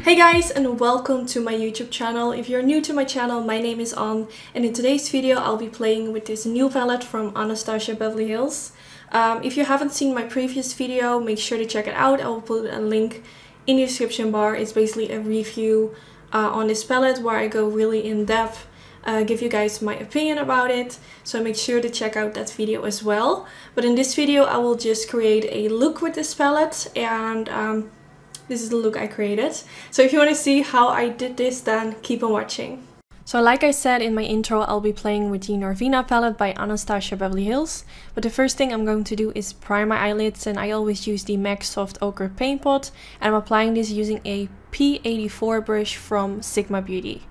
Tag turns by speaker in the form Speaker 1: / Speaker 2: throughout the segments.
Speaker 1: Hey guys, and welcome to my YouTube channel. If you're new to my channel, my name is Anne, and in today's video I'll be playing with this new palette from Anastasia Beverly Hills. If you haven't seen my previous video, make sure to check it out. I will put a link in the description bar. It's basically a review on this palette where I go really in depth, give you guys my opinion about it, so make sure to check out that video as well. But in this video I will just create a look with this palette, and this is the look I created. So if you want to see how I did this, then keep on watching. So like I said in my intro, I'll be playing with the Norvina palette by Anastasia Beverly Hills. But the first thing I'm going to do is prime my eyelids, and I always use the MAC Soft Ochre Paint Pot. And I'm applying this using a P84 brush from Sigma Beauty.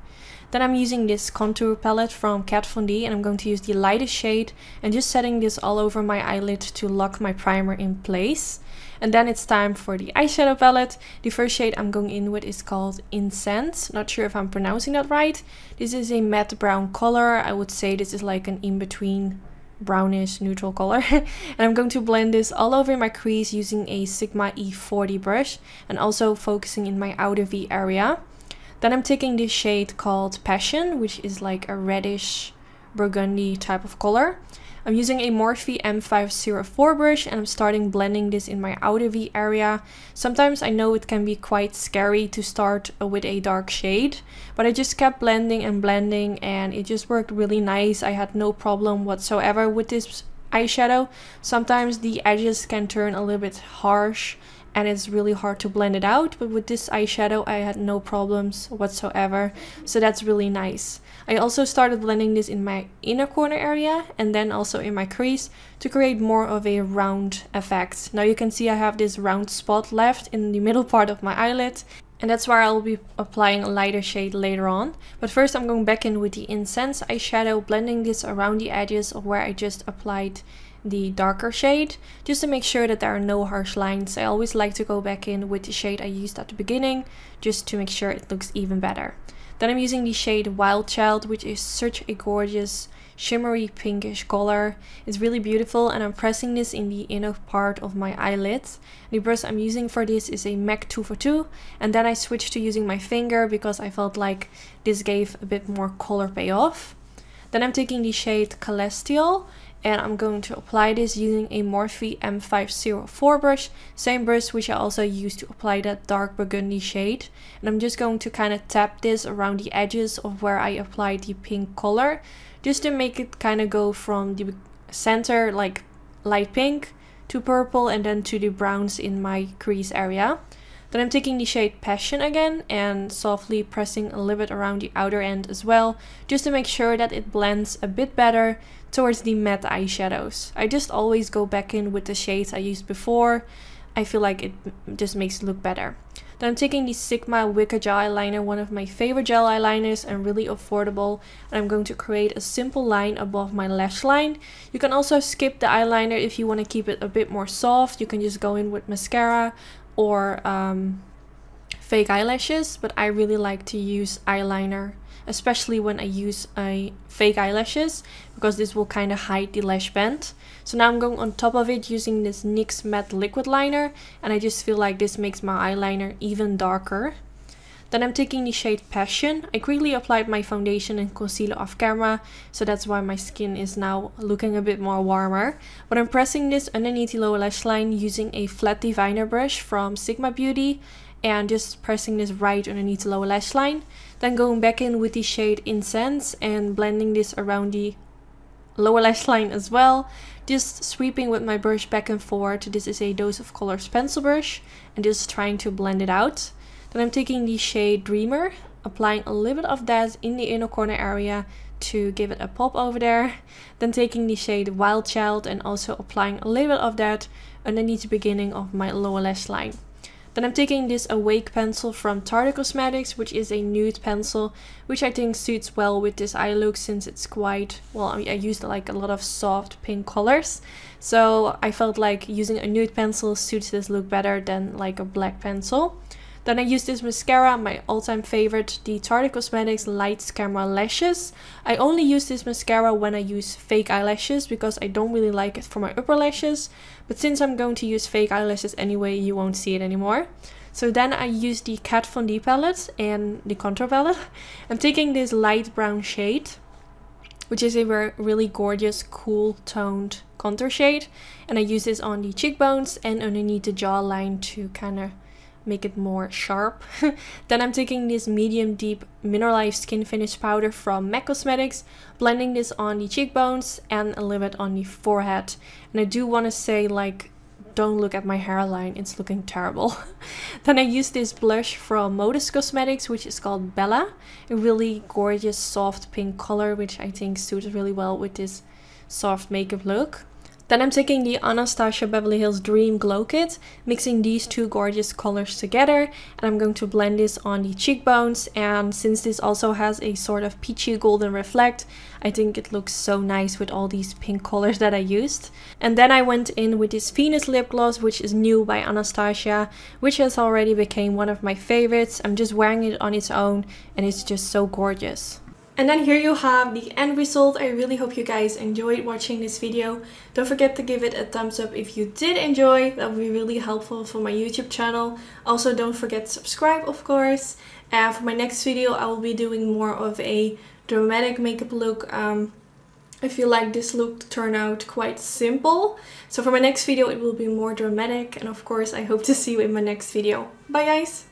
Speaker 1: Then I'm using this contour palette from Kat Von D, and I'm going to use the lightest shade and just setting this all over my eyelid to lock my primer in place. And then it's time for the eyeshadow palette. The first shade I'm going in with is called Incense. Not sure if I'm pronouncing that right. This is a matte brown color. I would say this is like an in-between brownish neutral color. And I'm going to blend this all over my crease using a Sigma E40 brush and also focusing in my outer V area. Then I'm taking this shade called Passion, which is like a reddish burgundy type of color. I'm using a Morphe M504 brush, and I'm starting blending this in my outer V area. Sometimes I know it can be quite scary to start with a dark shade, but I just kept blending and blending, and it just worked really nice. I had no problem whatsoever with this eyeshadow. Sometimes the edges can turn a little bit harsh and it's really hard to blend it out, but with this eyeshadow I had no problems whatsoever, so that's really nice. I also started blending this in my inner corner area and then also in my crease to create more of a round effect. Now you can see I have this round spot left in the middle part of my eyelid, and that's where I'll be applying a lighter shade later on. But first I'm going back in with the Incense eyeshadow, blending this around the edges of where I just applied the darker shade, just to make sure that there are no harsh lines. I always like to go back in with the shade I used at the beginning, just to make sure it looks even better. Then I'm using the shade Wild Child, which is such a gorgeous shimmery pinkish color. It's really beautiful, and I'm pressing this in the inner part of my eyelid. The brush I'm using for this is a MAC 242, and then I switched to using my finger because I felt like this gave a bit more color payoff. Then I'm taking the shade Celestial, and I'm going to apply this using a Morphe M504 brush, same brush which I also used to apply that dark burgundy shade. And I'm just going to kind of tap this around the edges of where I applied the pink color, just to make it kind of go from the center, like light pink, to purple, and then to the browns in my crease area. Then I'm taking the shade Passion again and softly pressing a little bit around the outer end as well, just to make sure that it blends a bit better towards the matte eyeshadows. I just always go back in with the shades I used before. I feel like it just makes it look better. Then I'm taking the Sigma Wicked Gel Eyeliner, one of my favorite gel eyeliners and really affordable, and I'm going to create a simple line above my lash line. You can also skip the eyeliner if you want to keep it a bit more soft. You can just go in with mascara or fake eyelashes, but I really like to use eyeliner, especially when I use fake eyelashes, because this will kind of hide the lash band. So now I'm going on top of it using this NYX Matte Liquid Liner, and I just feel like this makes my eyeliner even darker. Then I'm taking the shade Passion. I quickly applied my foundation and concealer off camera, so that's why my skin is now looking a bit more warmer. But I'm pressing this underneath the lower lash line using a flat diviner brush from Sigma Beauty, and just pressing this right underneath the lower lash line. Then going back in with the shade Incense and blending this around the lower lash line as well. Just sweeping with my brush back and forth. This is a Dose of Colors pencil brush, and just trying to blend it out. Then I'm taking the shade Dreamer, applying a little bit of that in the inner corner area to give it a pop over there. Then taking the shade Wild Child and also applying a little bit of that underneath the beginning of my lower lash line. Then I'm taking this Awake pencil from Tarte Cosmetics, which is a nude pencil, which I think suits well with this eye look, since it's quite, well, I used like a lot of soft pink colors. So I felt like using a nude pencil suits this look better than like a black pencil. Then I used this mascara, my all-time favorite, the Tarte Cosmetics Lights Camera Lashes. I only use this mascara when I use fake eyelashes because I don't really like it for my upper lashes. But since I'm going to use fake eyelashes anyway, you won't see it anymore. So then I use the Kat Von D palette and the contour palette. I'm taking this light brown shade, which is a really gorgeous, cool toned contour shade. And I use this on the cheekbones and underneath the jawline to kind of make it more sharp. Then I'm taking this medium deep Mineralife skin finish powder from MAC Cosmetics, blending this on the cheekbones and a little bit on the forehead. And I do want to say, like, don't look at my hairline, it's looking terrible. Then I use this blush from Modus Cosmetics, which is called Bella, a really gorgeous soft pink color, which I think suits really well with this soft makeup look. Then I'm taking the Anastasia Beverly Hills Dream Glow Kit, mixing these two gorgeous colors together, and I'm going to blend this on the cheekbones. And since this also has a sort of peachy golden reflect, I think it looks so nice with all these pink colors that I used. And then I went in with this Venus lip gloss, which is new by Anastasia, which has already become one of my favorites. I'm just wearing it on its own and it's just so gorgeous. And then here you have the end result. I really hope you guys enjoyed watching this video. Don't forget to give it a thumbs up if you did enjoy. That would be really helpful for my YouTube channel. Also, don't forget to subscribe, of course. And for my next video, I will be doing more of a dramatic makeup look. I feel like this look turned out quite simple. So for my next video, it will be more dramatic. And of course, I hope to see you in my next video. Bye, guys!